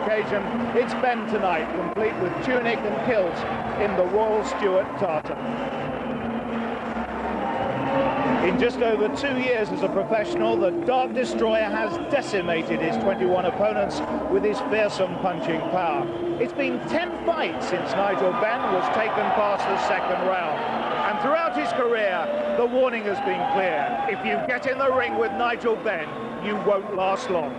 occasion, it's Benn tonight, complete with tunic and kilt in the Royal Stuart tartan. In just over 2 years as a professional, the Dark Destroyer has decimated his 21 opponents with his fearsome punching power. It's been 10 fights since Nigel Benn was taken past the second round. And throughout his career, the warning has been clear. If you get in the ring with Nigel Benn, you won't last long.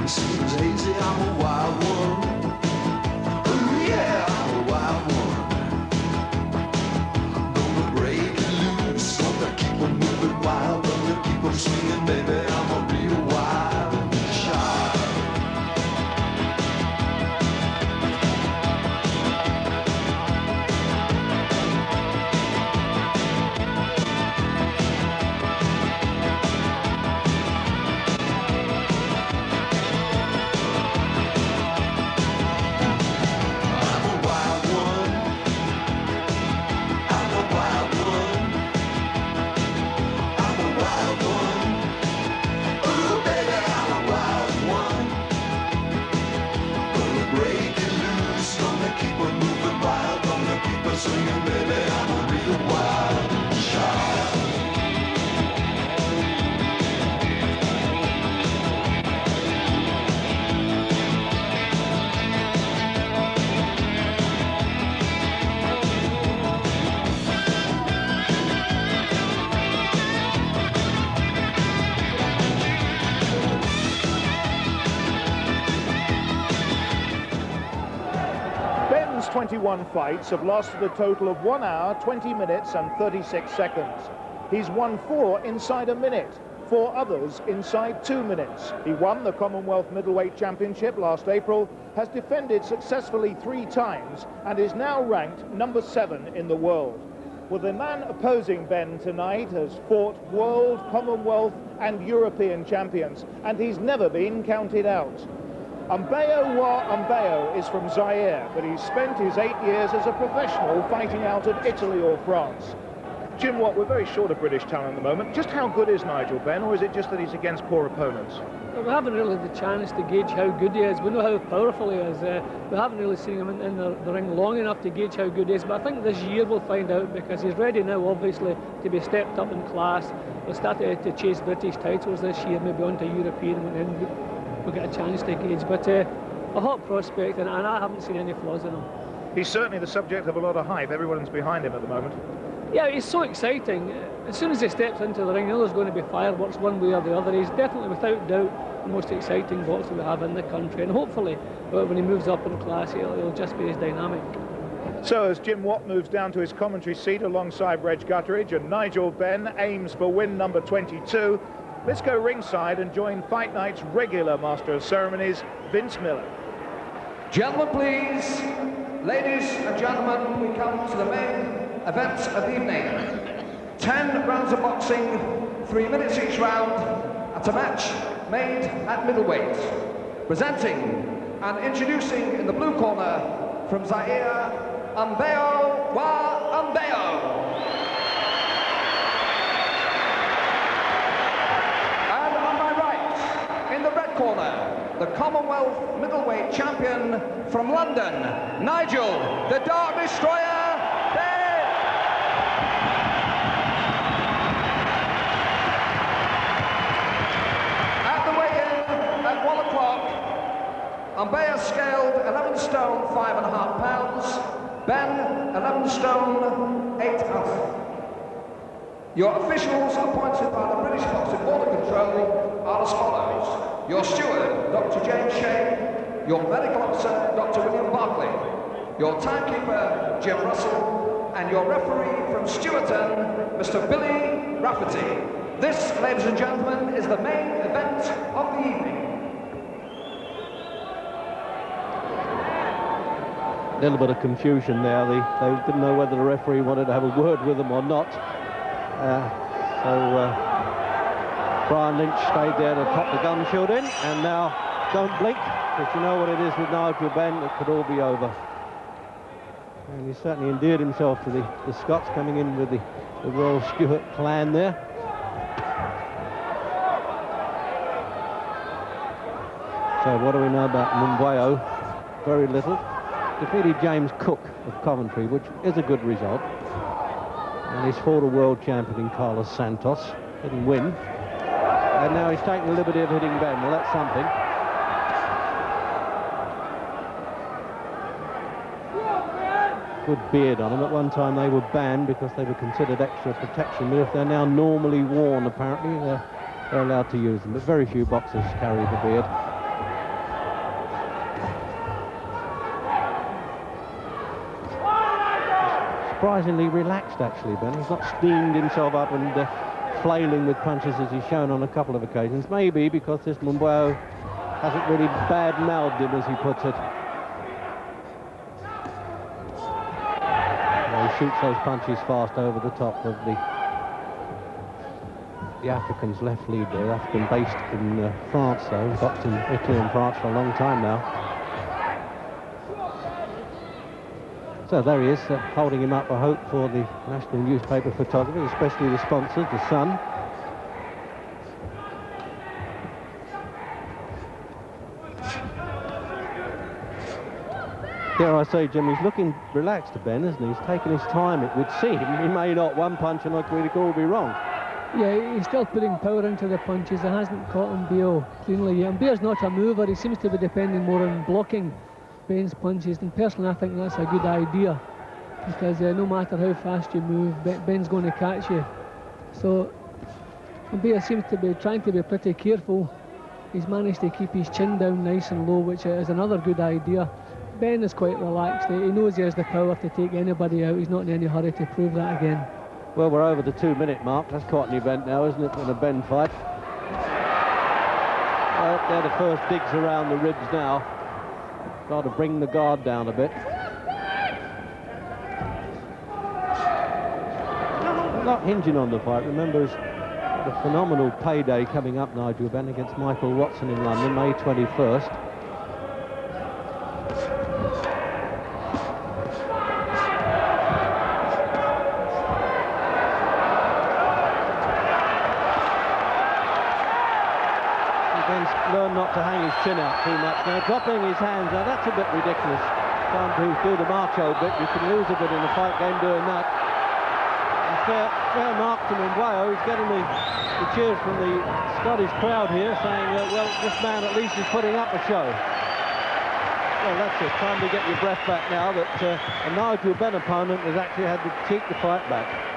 Seems hazy, I'm a wild one. Oh yeah, I'm a wild one. Gonna break it loose, gonna keep on moving wild, gonna keep on swinging, baby. I'm a real wild child. Swinging, baby, I'm a real wild child. Benn's 21 fights have lasted a total of 1 hour, 20 minutes and 36 seconds. He's won 4 inside a minute, 4 others inside 2 minutes. He won the Commonwealth Middleweight Championship last April, has defended successfully 3 times and is now ranked number 7 in the world. Well, the man opposing Benn tonight has fought world, Commonwealth and European champions, and he's never been counted out. Mbayo is from Zaire, but he's spent his 8 years as a professional fighting out of Italy or France. Jim Watt, we're very short of British talent at the moment. Just how good is Nigel Benn, or is it just that he's against poor opponents? Well, we haven't really had the chance to gauge how good he is. We know how powerful he is. We haven't really seen him in the ring long enough to gauge how good he is, but I think this year we'll find out, because he's ready now, obviously, to be stepped up in class. We'll start to chase British titles this year, maybe on to European, and then we'll get a chance to gauge. But a hot prospect, and I haven't seen any flaws in him. He's certainly the subject of a lot of hype. Everyone's behind him at the moment. Yeah, he's so exciting. As soon as he steps into the ring, you know there's going to be fireworks one way or the other. He's definitely, without doubt, the most exciting boxer we have in the country. And hopefully, when he moves up in class, he'll just be as dynamic. So as Jim Watt moves down to his commentary seat alongside Reg Gutteridge, and Nigel Benn aims for win number 22, let's go ringside and join Fight Night's regular Master of Ceremonies, Vince Miller. Gentlemen, please. Ladies and gentlemen, we come to the main event of the evening. 10 rounds of boxing, 3 minutes each round, at a match made at middleweight. Presenting and introducing in the blue corner from Zaire, Mbayo wa Mbayo. And on my right, in the red corner, the Commonwealth middleweight champion from London, Nigel the Dark Destroyer Benn. At the weigh-in at 1 o'clock, Mbayo scaled 11 stone 5.5 pounds, Benn 11 stone 8 ounces. Your officials appointed by the British Boxing Board of Control are as follows. Your steward, Dr. James Shea, your medical officer, Dr. William Barclay, your timekeeper, Jim Russell, and your referee from Stewarton, Mr. Billy Rafferty. This, ladies and gentlemen, is the main event of the evening. little bit of confusion there. They didn't know whether the referee wanted to have a word with them or not. Brian Lynch stayed there to pop the gun shield in, and now don't blink, because you know what it is with Nigel Benn, it could all be over. And he certainly endeared himself to the Scots, coming in with the Royal Stuart clan there. So what do we know about Mbayo? Very little. Defeated James Cook of Coventry, which is a good result. And he's fought a world champion in Carlos Santos. Didn't win. And now he's taking the liberty of hitting Benn. Well, that's something. Good beard on them. At one time they were banned because they were considered extra protection. But if they're now normally worn, apparently, they're allowed to use them. But very few boxers carry the beard. Surprisingly relaxed, actually, Ben. He's not steamed himself up and flailing with punches as he's shown on a couple of occasions. Maybe because this Mbayo hasn't really bad-mouthed him, as he puts it. Well, he shoots those punches fast over the top of the African's left lead there. African based in France, though. Boxed in Italy and France for a long time now. So there he is, holding him up a hope for the national newspaper photography, especially the sponsors, the Sun. Dare I say, Jim, he's looking relaxed to Ben, isn't he? He's taking his time, it would seem. He may not one punch and like really all be wrong. Yeah, he's still putting power into the punches. He hasn't caught Mbayo cleanly yet. Mbayo's not a mover. He seems to be depending more on blocking Ben's punches, and personally I think that's a good idea, because no matter how fast you move, Ben's going to catch you. So Mbayo seems to be trying to be pretty careful. He's managed to keep his chin down nice and low, which is another good idea. Ben is quite relaxed. He knows he has the power to take anybody out. He's not in any hurry to prove that again. Well, we're over the 2-minute mark. That's quite an event now, isn't it, in a Ben fight? They're the first digs around the ribs now. Got to bring the guard down a bit. Not hinging on the fight. Remember, it's a phenomenal payday coming up, Nigel Benn, against Michael Watson in London, May 21st. Learn not to hang his chin out too much now, dropping his hands. Now that's a bit ridiculous. Trying to do the macho bit, you can lose a bit in a fight game doing that. And fair mark to Mbayo. He's getting the cheers from the Scottish crowd here, saying, well, this man at least is putting up a show. Well, that's it. Time to get your breath back now that a Nigel Benn opponent has actually had to cheat the fight back.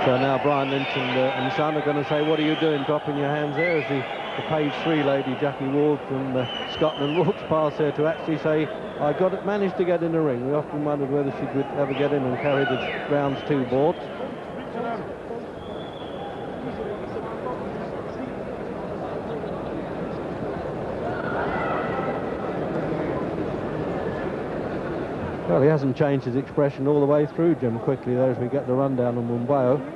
So now Brian Lynch and Son are going to say, what are you doing, dropping your hands there? As the page 3 lady, Jackie Ward from Scotland, walks past there to actually say, I managed to get in the ring. We often wondered whether she could ever get in and carry the rounds 2 board. Well, he hasn't changed his expression all the way through, Jim, quickly there as we get the rundown on Mbayo.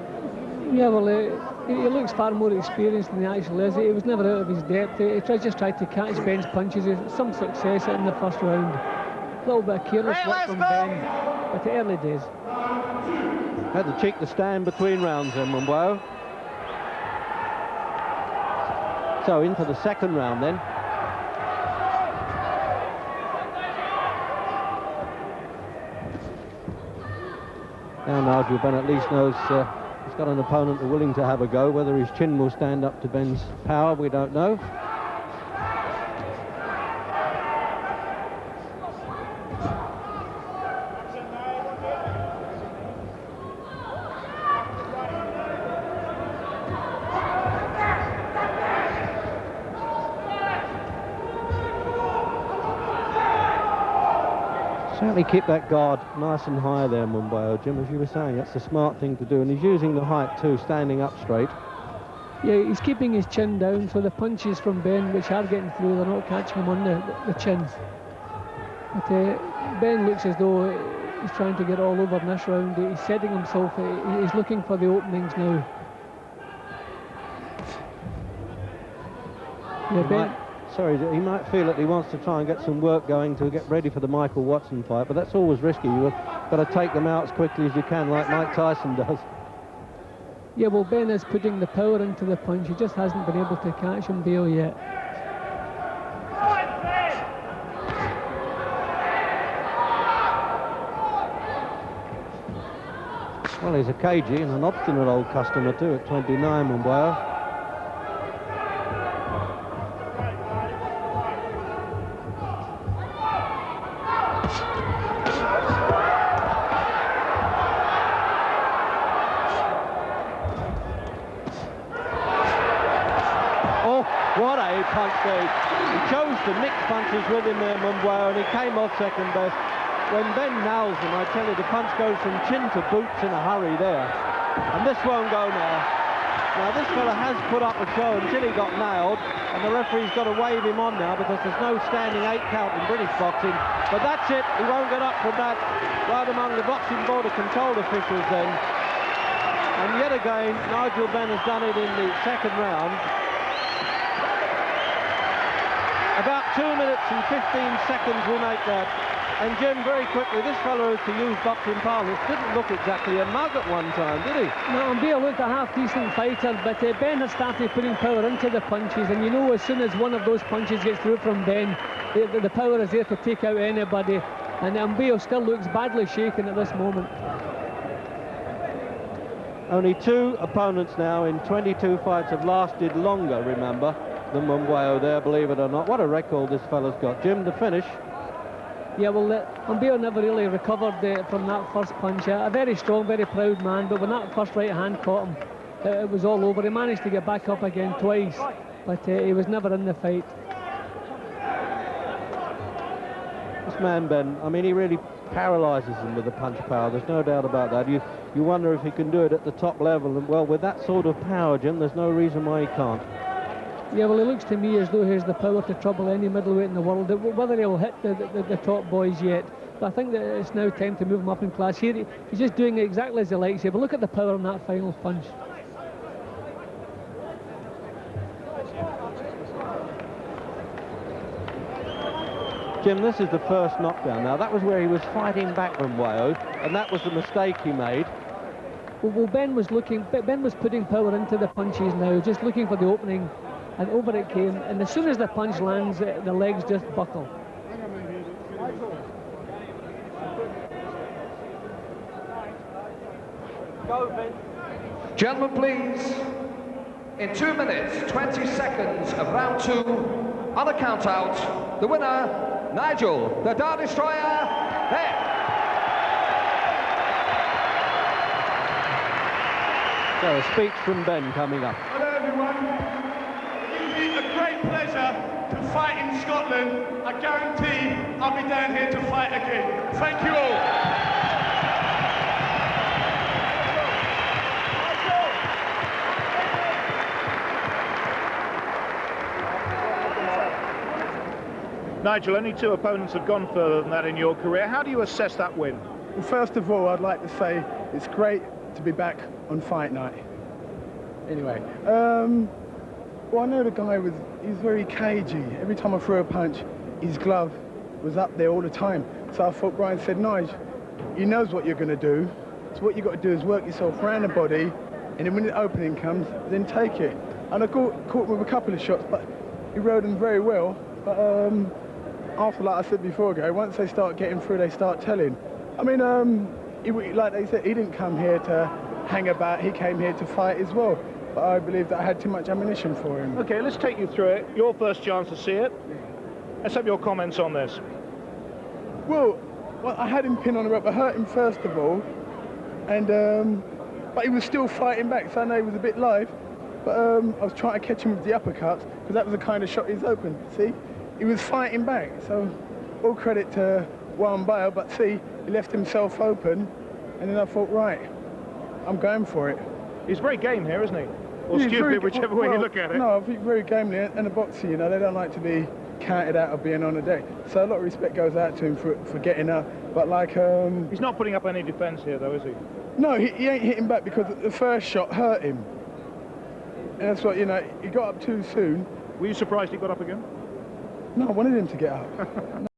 Yeah, well, he looks far more experienced than he actually is. He was never out of his depth. He just tried to catch Ben's punches. Some success in the first round. A little bit of careless work from Ben, but the early days. Had the cheek to stand between rounds then, Mbayo. So into the second round then. Now Nigel Benn at least knows he's got an opponent willing to have a go. Whether his chin will stand up to Ben's power, we don't know. Certainly keep that guard nice and high there, Mbayo, Jim, as you were saying. That's the smart thing to do, and he's using the height too, standing up straight. Yeah, he's keeping his chin down, so the punches from Ben, which are getting through, they're not catching him on the chin. But Ben looks as though he's trying to get all over in this round. He's setting himself, he's looking for the openings now. Yeah, Ben. He might feel that he wants to try and get some work going to get ready for the Michael Watson fight, but that's always risky. You've got to take them out as quickly as you can, like Mike Tyson does. Yeah, well, Ben is putting the power into the punch. He just hasn't been able to catch Mbayo yet. Well, he's a cagey and an obstinate old customer too at 29, Mbayo. What a punch there. He chose to mix punches with him there, Mbayo, and he came off second best. When Ben nails him, I tell you, the punch goes from chin to boots in a hurry there. And this won't go now. Now, this fella has put up a show until he got nailed, and the referee's got to wave him on now because there's no standing 8 count in British boxing. But that's it. He won't get up from that. Right among the boxing board of control officials then. And yet again, Nigel Benn has done it in the second round. About 2 minutes and 15 seconds will make that. And Jim, very quickly, this fellow, to use boxing parlance, didn't look exactly a mug at one time, did he? No, Mbayo looked a half-decent fighter, but Ben has started putting power into the punches, and you know as soon as one of those punches gets through from Ben, the power is there to take out anybody, and Mbayo still looks badly shaken at this moment. Only 2 opponents now in 22 fights have lasted longer, remember, than Mbayo there, believe it or not. What a record this fella's got. Jim, the finish. Yeah, well, Mbayo never really recovered from that first punch. A very strong, very proud man, but when that first right hand caught him, it was all over. He managed to get back up again twice, but he was never in the fight. This man, Ben, I mean, he really paralyses him with the punch power. There's no doubt about that. You wonder if he can do it at the top level, and well, with that sort of power, Jim, there's no reason why he can't. Yeah, well, it looks to me as though he has the power to trouble any middleweight in the world. Whether he'll hit the top boys yet, but I think that it's now time to move him up in class. Here, he's just doing it exactly as he likes here, but look at the power in that final punch. Jim, this is the first knockdown. Now, that was where he was fighting back from Mbayo, and that was the mistake he made. Well, Ben was putting power into the punches now, just looking for the opening. And over it came, and as soon as the punch lands, the legs just buckle. Gentlemen, please, in 2 minutes, 20 seconds of round 2, on a count out, the winner, Nigel, the Dart Destroyer, there. So, a speech from Ben coming up. Hello, everyone. It's a great pleasure to fight in Scotland. I guarantee I'll be down here to fight again. Thank you all. Nigel, only 2 opponents have gone further than that in your career. How do you assess that win? Well, first of all, I'd like to say it's great to be back on fight night. Anyway, well, I know the guy he's very cagey. Every time I threw a punch, his glove was up there all the time. So I thought Brian said, Nigel, he knows what you're going to do. So what you've got to do is work yourself around the body, and then when the opening comes, then take it. And I caught him with a couple of shots, but he rode them very well. But after, like I said before, once they start getting through, they start telling. I mean, like they said, he didn't come here to hang about. He came here to fight as well. But I believe that I had too much ammunition for him. Okay, let's take you through it. Your first chance to see it. Let's have your comments on this. Well, I had him pinned on the rope. I hurt him first of all, and but he was still fighting back, so I know he was a bit live. But I was trying to catch him with the uppercuts because that was the kind of shot he's open. See, he was fighting back. So all credit to Mbayo, but see, he left himself open, and then I thought, right, I'm going for it. He's very game here, isn't he? or He's stupid, very- whichever way you look at it. No, I think very gamely, and a boxer, you know, they don't like to be counted out of being on a day. So a lot of respect goes out to him for getting up. But like, He's not putting up any defence here, though, is he? no, he ain't hitting back because the first shot hurt him. And that's what, you know, he got up too soon. Were you surprised he got up again? No, I wanted him to get up.